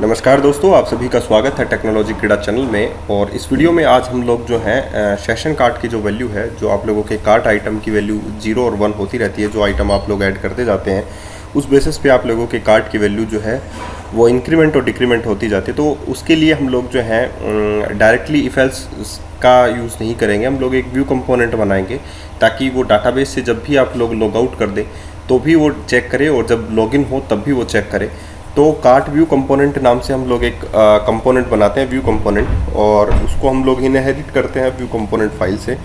नमस्कार दोस्तों, आप सभी का स्वागत है टेक्नोलॉजी क्रीड़ा चैनल में। और इस वीडियो में आज हम लोग जो है सेशन कार्ड की जो वैल्यू है, जो आप लोगों के कार्ट आइटम की वैल्यू 0 और 1 होती रहती है, जो आइटम आप लोग ऐड करते जाते हैं उस बेसिस पे आप लोगों के कार्ट की वैल्यू जो है वो इंक्रीमेंट और डिक्रीमेंट होती जाती है। तो उसके लिए हम लोग जो है डायरेक्टली इफ एल्स का यूज़ नहीं करेंगे, हम लोग एक व्यू कंपोनेंट बनाएंगे ताकि वो डाटाबेस से जब भी आप लोग लॉग आउट कर दें तो भी वो चेक करे और जब लॉगिन हो तब भी वो चेक करे। तो कार्ट व्यू कंपोनेंट नाम से हम लोग एक कंपोनेंट बनाते हैं, व्यू कंपोनेंट, और उसको हम लोग इनहेरिट करते हैं व्यू कंपोनेंट फाइल से।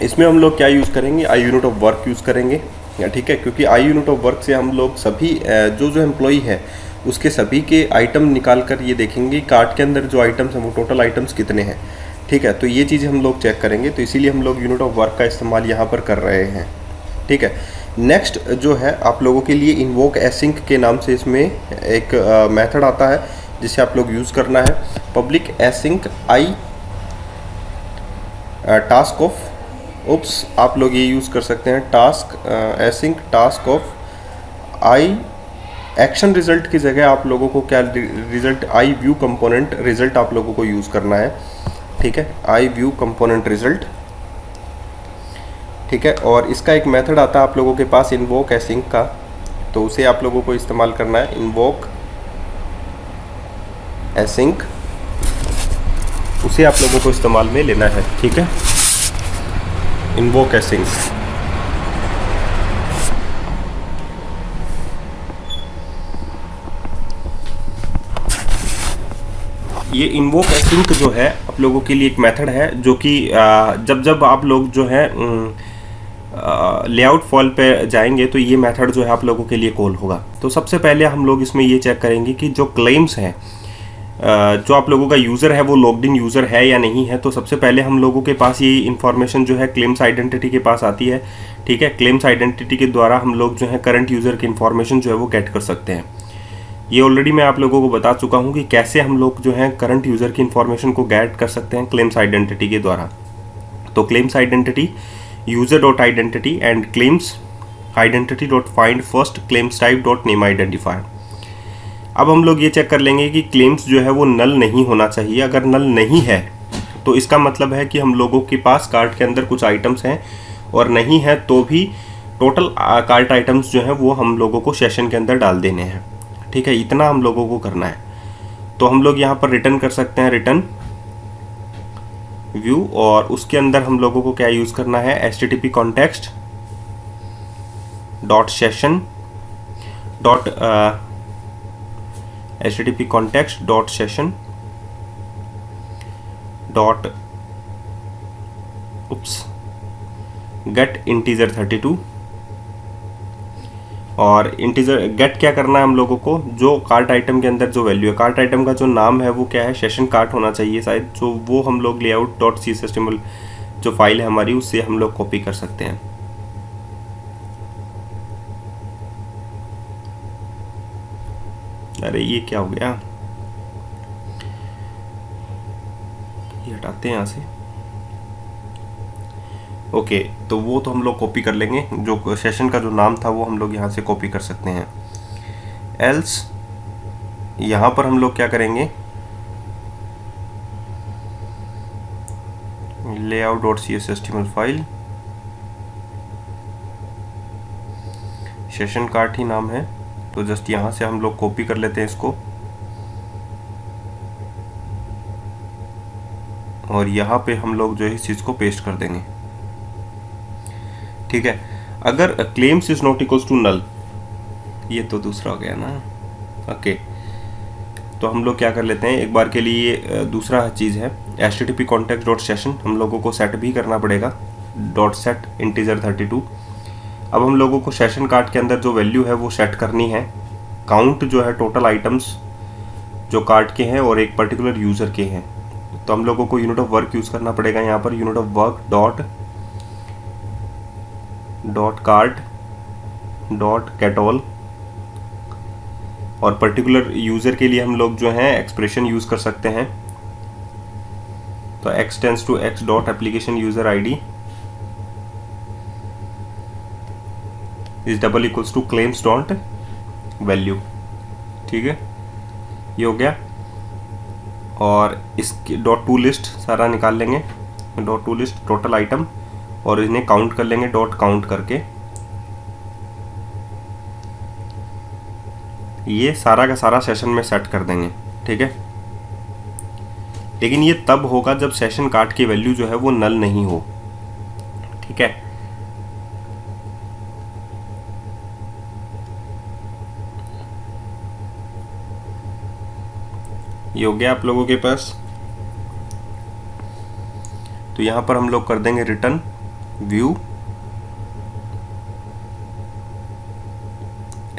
इसमें हम लोग क्या यूज़ करेंगे, I unit of work use करेंगे, ठीक है, क्योंकि आई यूनिट ऑफ वर्क से हम लोग सभी जो एम्प्लॉई है उसके सभी के आइटम निकाल कर ये देखेंगे कार्ट के अंदर जो आइटम्स हैं वो टोटल आइटम्स कितने हैं। ठीक है, तो ये चीज़ हम लोग चेक करेंगे, तो इसीलिए हम लोग यूनिट ऑफ वर्क का इस्तेमाल यहाँ पर कर रहे हैं। ठीक है, नेक्स्ट जो है आप लोगों के लिए इन्वोक एसिंक के नाम से इसमें एक मेथड आता है जिसे आप लोग यूज़ करना है। Public async I task of oops, आप लोग ये यूज़ कर सकते हैं, task async task of I action result की जगह आप लोगों को क्या result I view component result आप लोगों को यूज़ करना है। ठीक है, आई व्यू कंपोनेंट रिजल्ट। ठीक है, और इसका एक मेथड आता है आप लोगों के पास इन्वोक एसिंक का, तो उसे आप लोगों को इस्तेमाल करना है, इन्वोक एसिंक, उसे आप लोगों को इस्तेमाल में लेना है। ठीक है, इन्वोक एसिंक। ये इन्वोक एसिंक जो है आप लोगों के लिए एक मेथड है जो कि जब जब आप लोग जो है लेआउट फॉल पे जाएंगे तो ये मेथड जो है आप लोगों के लिए कॉल होगा। तो सबसे पहले हम लोग इसमें ये चेक करेंगे कि जो क्लेम्स हैं, जो आप लोगों का यूज़र है वो लॉग्ड इन यूज़र है या नहीं है। तो सबसे पहले हम लोगों के पास ये इन्फॉर्मेशन जो है क्लेम्स आइडेंटिटी के पास आती है। ठीक है, क्लेम्स आइडेंटिटी के द्वारा हम लोग जो है करंट यूज़र की इन्फॉर्मेशन जो है वो गेट कर सकते हैं। ये ऑलरेडी मैं आप लोगों को बता चुका हूँ कि कैसे हम लोग जो है करंट यूज़र की इन्फॉर्मेशन को गेट कर सकते हैं क्लेम्स आइडेंटिटी के द्वारा। तो claims identity user dot identity and claims identity dot find first claims type dot name identifier. अब हम लोग ये चेक कर लेंगे कि क्लेम्स जो है वो नल नहीं होना चाहिए। अगर नल नहीं है तो इसका मतलब है कि हम लोगों के पास कार्ट के अंदर कुछ आइटम्स हैं, और नहीं है तो भी टोटल कार्ट आइटम्स जो हैं वो हम लोगों को सेशन के अंदर डाल देने हैं। ठीक है, इतना हम लोगों को करना है। तो हम लोग यहाँ पर रिटर्न कर सकते हैं, रिटर्न व्यू, और उसके अंदर हम लोगों को क्या यूज़ करना है, http context dot session dot http context dot session dot gate integer 32। और इंटीजर गेट क्या करना है हम लोगों को, जो कार्ट आइटम के अंदर जो वैल्यू है, कार्ट आइटम का जो नाम है वो क्या है, सेशन कार्ट होना चाहिए शायद, जो वो हम लोग लेआउट डॉट सी सिस्टम जो फाइल है हमारी उससे हम लोग कॉपी कर सकते हैं। अरे ये क्या हो गया, ये हटाते हैं यहाँ से। ओके, तो वो तो हम लोग कॉपी कर लेंगे, जो सेशन का जो नाम था वो हम लोग यहाँ से कॉपी कर सकते हैं। एल्स यहाँ पर हम लोग क्या करेंगे, layout dot C S HTML file, session cart ही नाम है, तो जस्ट यहाँ से हम लोग कॉपी कर लेते हैं इसको, और यहाँ पे हम लोग जो है इस चीज़ को पेस्ट कर देंगे। ठीक है, अगर claims is not equals to null, ये तो दूसरा हो गया ना। ओके, तो हम लोग क्या कर लेते हैं एक बार के लिए, दूसरा चीज़ है http context डॉट सेशन, हम लोगों को सेट भी करना पड़ेगा, डॉट सेट इंटीजर 32। अब हम लोगों को सेशन कार्ट के अंदर जो वैल्यू है वो सेट करनी है, काउंट जो है टोटल आइटम्स जो कार्ट के हैं और एक पर्टिकुलर यूज़र के हैं। तो हम लोगों को यूनिट ऑफ वर्क यूज़ करना पड़ेगा यहाँ पर, unit of work dot cart dot get all, और पर्टिकुलर यूज़र के लिए हम लोग जो हैं एक्सप्रेशन यूज़ कर सकते हैं। तो x tends to x dot application user ID is double equals to claims dot value. ठीक है, ये हो गया। और इसकी डॉट टू लिस्ट सारा निकाल लेंगे, dot to list total item, और इन्हें काउंट कर लेंगे डॉट काउंट करके। ये सारा का सारा सेशन में सेट कर देंगे, ठीक है। लेकिन ये तब होगा जब सेशन कार्ड की वैल्यू जो है वो नल नहीं हो, ठीक है। ये हो गया आप लोगों के पास। तो यहां पर हम लोग कर देंगे return view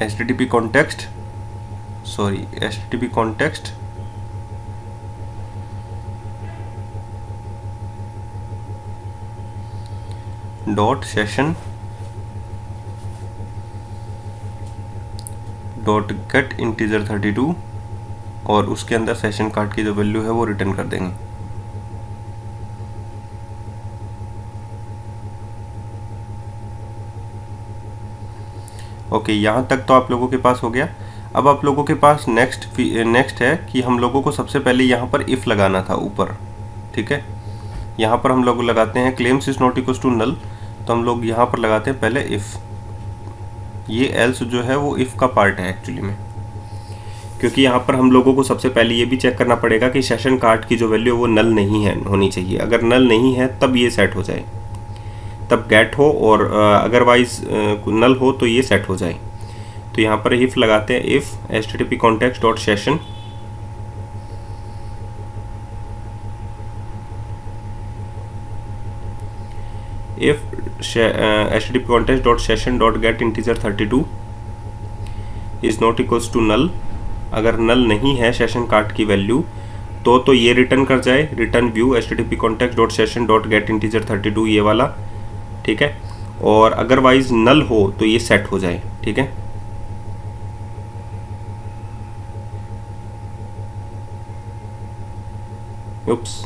http context, sorry http context dot session dot gate integer 32, और उसके अंदर सेशन कार्ड की जो वैल्यू है वो रिटर्न कर देंगे। ओके, यहाँ तक तो आप लोगों के पास हो गया। अब आप लोगों के पास नेक्स्ट है कि हम लोगों को सबसे पहले यहाँ पर इफ़ लगाना था ऊपर, ठीक है। यहाँ पर हम लोग लगाते हैं claims is not equal to null, तो हम लोग यहाँ पर लगाते हैं पहले इफ़। ये एल्स जो है वो इफ़ का पार्ट है एक्चुअली में, क्योंकि यहाँ पर हम लोगों को सबसे पहले ये भी चेक करना पड़ेगा कि सेशन कार्ड की जो वैल्यू वो नल नहीं है होनी चाहिए। अगर नल नहीं है तब ये सेट हो जाए, तब गेट हो, और अगरवाइज नल हो तो ये सेट हो जाए। तो यहाँ पर इफ़ लगाते हैं, if http context dot session if http context dot session dot get integer 32 is not equals to null, अगर नल नहीं है सेशन कार्ड की वैल्यू तो ये रिटर्न कर जाए, return view http context dot session dot get integer 32, ये वाला, ठीक है। और अगरवाइज नल हो तो ये सेट हो जाए, ठीक है। उप्स,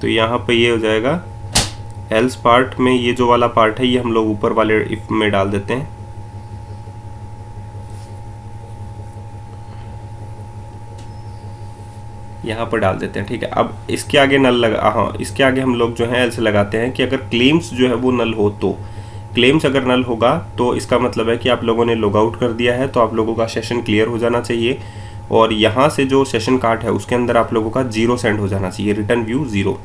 तो यहाँ पे ये हो जाएगा। एल्स पार्ट में ये जो वाला पार्ट है ये हम लोग ऊपर वाले इफ में डाल देते हैं। यहाँ पर डाल देते हैं, ठीक है। अब इसके आगे नल लगा, हाँ इसके आगे हम लोग जो है एल्स लगाते हैं कि अगर क्लेम्स जो है वो नल हो तो, क्लेम्स अगर नल होगा तो इसका मतलब है कि आप लोगों ने लॉग आउट कर दिया है, तो आप लोगों का सेशन क्लियर हो जाना चाहिए, और यहाँ से जो सेशन कार्ड है उसके अंदर आप लोगों का 0 सेंड हो जाना चाहिए, रिटर्न व्यू 0,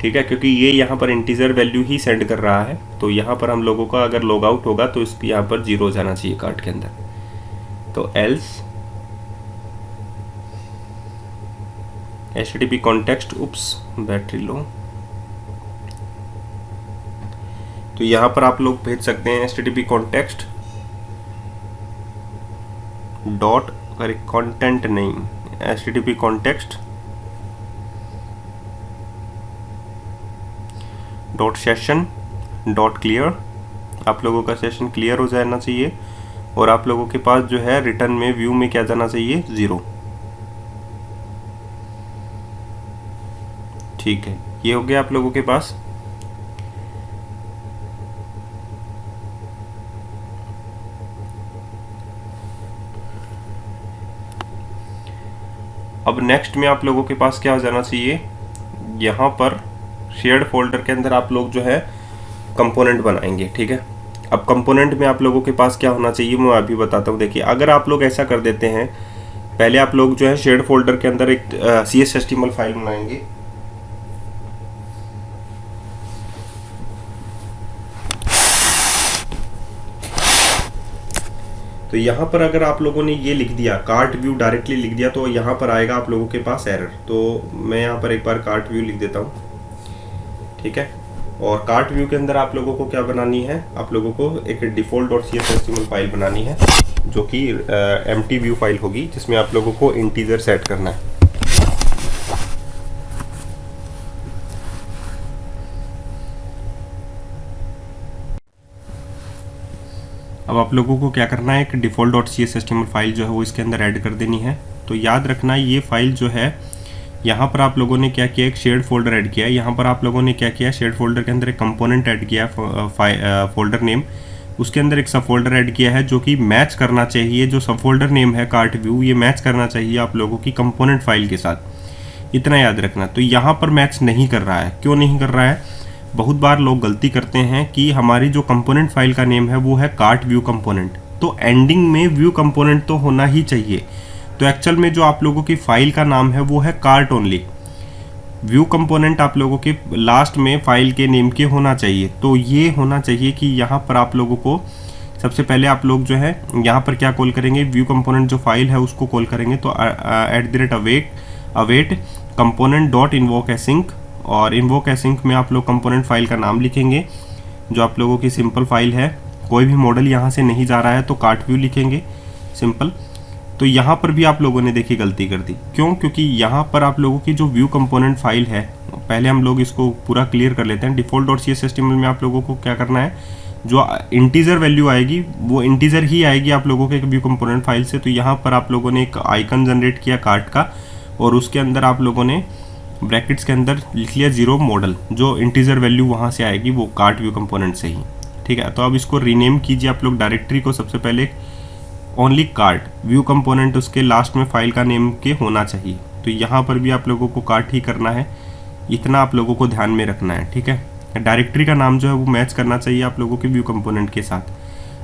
ठीक है। क्योंकि ये यहाँ पर इंटीजर वैल्यू ही सेंड कर रहा है, तो यहाँ पर हम लोगों का अगर लॉग आउट होगा तो इसके यहाँ पर 0 हो जाना चाहिए कार्ड के अंदर। तो एल्स http context, उप्स बैटरी लो, तो यहाँ पर आप लोग भेज सकते हैं http context डॉट, अरे कंटेंट नहीं, http context dot session dot clear. आप लोगों का सेशन क्लियर हो जाना चाहिए, और आप लोगों के पास जो है रिटर्न में व्यू में क्या जाना चाहिए, 0, ठीक है। ये हो गया आप लोगों के पास। अब नेक्स्ट में आप लोगों के पास क्या हो जाना चाहिए, यहाँ पर शेयर्ड फोल्डर के अंदर आप लोग जो है कंपोनेंट बनाएंगे, ठीक है। अब कंपोनेंट में आप लोगों के पास क्या होना चाहिए मैं अभी बताता हूँ। देखिए, अगर आप लोग ऐसा कर देते हैं, पहले आप लोग जो है शेयर्ड फोल्डर के अंदर एक CSHTML फाइल बनाएंगे, तो यहाँ पर अगर आप लोगों ने ये लिख दिया कार्ट व्यू डायरेक्टली लिख दिया, तो यहाँ पर आएगा आप लोगों के पास एरर। तो मैं यहाँ पर एक बार कार्ट व्यू लिख देता हूँ, ठीक है। और कार्ट व्यू के अंदर आप लोगों को क्या बनानी है, आप लोगों को एक डिफॉल्ट डॉट CSHTML फाइल बनानी है, जो कि एम्प्टी व्यू फाइल होगी, जिसमें आप लोगों को इंटीजर सेट करना है। अब आप लोगों को क्या करना है, एक डिफ़ॉल्ट डॉट CSHTML फाइल जो है वो इसके अंदर ऐड कर देनी है। तो याद रखना ये फाइल जो है यहाँ पर आप लोगों ने क्या किया, एक शेयर्ड फोल्डर ऐड किया है। यहाँ पर आप लोगों ने क्या किया, शेयर्ड फोल्डर के अंदर एक कंपोनेंट ऐड किया, फोल्डर नेम, उसके अंदर एक सब फोल्डर ऐड किया है जो कि मैच करना चाहिए, जो सब फोल्डर नेम है कार्ट व्यू, ये मैच करना चाहिए आप लोगों की कंपोनेंट फाइल के साथ, इतना याद रखना। तो यहाँ पर मैच नहीं कर रहा है, क्यों नहीं कर रहा है? बहुत बार लोग गलती करते हैं कि हमारी जो कंपोनेंट फाइल का नेम है वो है कार्ट व्यू कंपोनेंट, तो एंडिंग में व्यू कंपोनेंट तो होना ही चाहिए। तो एक्चुअल में जो आप लोगों की फाइल का नाम है वो है कार्ट ओनली, व्यू कंपोनेंट आप लोगों के लास्ट में फाइल के नेम के होना चाहिए। तो ये होना चाहिए कि यहाँ पर आप लोगों को सबसे पहले आप लोग जो है यहाँ पर क्या कॉल करेंगे, व्यू कंपोनेंट जो फाइल है उसको कॉल करेंगे। तो @await component dot invoke async, और इन्वोक एसिंक में आप लोग कंपोनेंट फाइल का नाम लिखेंगे जो आप लोगों की सिंपल फाइल है, कोई भी मॉडल यहाँ से नहीं जा रहा है तो कार्ट व्यू लिखेंगे सिंपल। तो यहाँ पर भी आप लोगों ने देखी गलती कर दी, क्यों? क्योंकि यहाँ पर आप लोगों की जो व्यू कंपोनेंट फाइल है, पहले हम लोग इसको पूरा क्लियर कर लेते हैं। default.cs HTML में आप लोगों को क्या करना है, जो इंटीजर वैल्यू आएगी वो इंटीजर ही आएगी आप लोगों के व्यू कंपोनेंट फाइल से। तो यहाँ पर आप लोगों ने एक आइकन जनरेट किया कार्ट का, और उसके अंदर आप लोगों ने ब्रैकेट्स के अंदर लिख लिया 0 मॉडल, जो इंटीजर वैल्यू वहाँ से आएगी वो कार्ट व्यू कंपोनेंट से ही, ठीक है। तो अब इसको रीनेम कीजिए आप लोग, डायरेक्टरी को सबसे पहले ओनली कार्ट व्यू कंपोनेंट, उसके लास्ट में फाइल का नेम के होना चाहिए। तो यहाँ पर भी आप लोगों को कार्ट ही करना है, इतना आप लोगों को ध्यान में रखना है, ठीक है। डायरेक्टरी का नाम जो है वो मैच करना चाहिए आप लोगों के व्यू कंपोनेंट के साथ।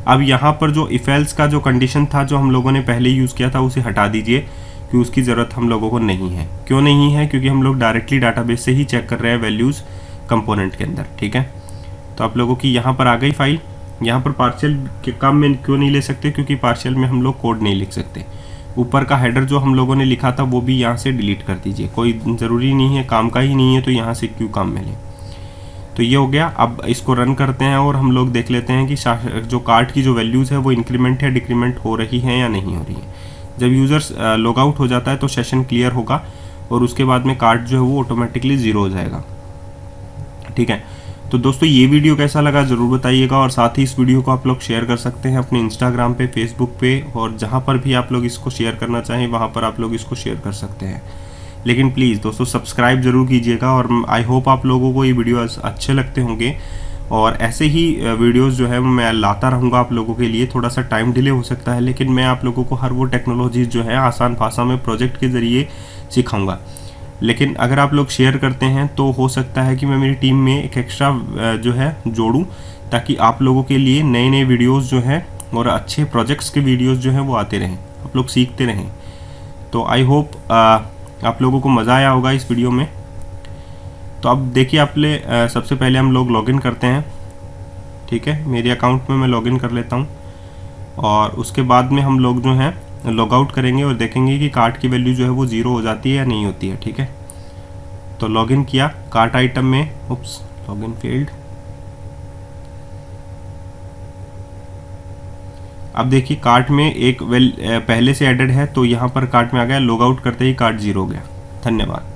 अब यहाँ पर जो इफ एल्स का जो कंडीशन था जो हम लोगों ने पहले यूज़ किया था उसे हटा दीजिए, कि उसकी ज़रूरत हम लोगों को नहीं है। क्यों नहीं है? क्योंकि हम लोग डायरेक्टली डाटाबेस से ही चेक कर रहे हैं वैल्यूज़ कंपोनेंट के अंदर, ठीक है। तो आप लोगों की यहाँ पर आ गई फाइल। यहाँ पर पार्शियल के काम में क्यों नहीं ले सकते? क्योंकि पार्शियल में हम लोग कोड नहीं लिख सकते। ऊपर का हेडर जो हम लोगों ने लिखा था वो भी यहाँ से डिलीट कर दीजिए, कोई ज़रूरी नहीं है, काम का ही नहीं है, तो यहाँ से क्यों काम में लें। तो ये हो गया। अब इसको रन करते हैं और हम लोग देख लेते हैं कि जो कार्ट की जो वैल्यूज़ है वो इंक्रीमेंट या डिक्रीमेंट हो रही हैं या नहीं हो रही है। जब यूज़र्स लॉग आउट हो जाता है तो सेशन क्लियर होगा, और उसके बाद में कार्ट जो है वो ऑटोमेटिकली 0 हो जाएगा, ठीक है। तो दोस्तों ये वीडियो कैसा लगा ज़रूर बताइएगा, और साथ ही इस वीडियो को आप लोग शेयर कर सकते हैं अपने इंस्टाग्राम पे, फेसबुक पे, और जहाँ पर भी आप लोग इसको शेयर करना चाहें वहाँ पर आप लोग इसको शेयर कर सकते हैं। लेकिन प्लीज़ दोस्तों सब्सक्राइब ज़रूर कीजिएगा, और आई होप आप लोगों को ये वीडियो अच्छे लगते होंगे, और ऐसे ही वीडियोस जो है मैं लाता रहूँगा आप लोगों के लिए। थोड़ा सा टाइम डिले हो सकता है, लेकिन मैं आप लोगों को हर वो टेक्नोलॉजीज़ जो है आसान भाषा में प्रोजेक्ट के ज़रिए सिखाऊंगा। लेकिन अगर आप लोग शेयर करते हैं तो हो सकता है कि मैं मेरी टीम में एक एक्स्ट्रा जो है जोड़ूं, ताकि आप लोगों के लिए नए नए वीडियोस जो हैं और अच्छे प्रोजेक्ट्स के वीडियोस जो हैं वो आते रहें, आप लोग सीखते रहें। तो आई होप आप लोगों को मज़ा आया होगा इस वीडियो में। तो अब देखिए सबसे पहले हम लोग लॉगिन करते हैं, ठीक है। मेरे अकाउंट में मैं लॉगिन कर लेता हूँ, और उसके बाद में हम लोग जो हैं लॉग आउट करेंगे और देखेंगे कि कार्ट की वैल्यू जो है वो 0 हो जाती है या नहीं होती है, ठीक है। तो लॉगिन किया कार्ट आइटम में, उप्स लॉगिन फेल्ड। अब देखिए कार्ट में एक पहले से एडेड है, तो यहाँ पर कार्ट में आ गया, लॉग आउट करते ही कार्ट 0 हो गया। धन्यवाद।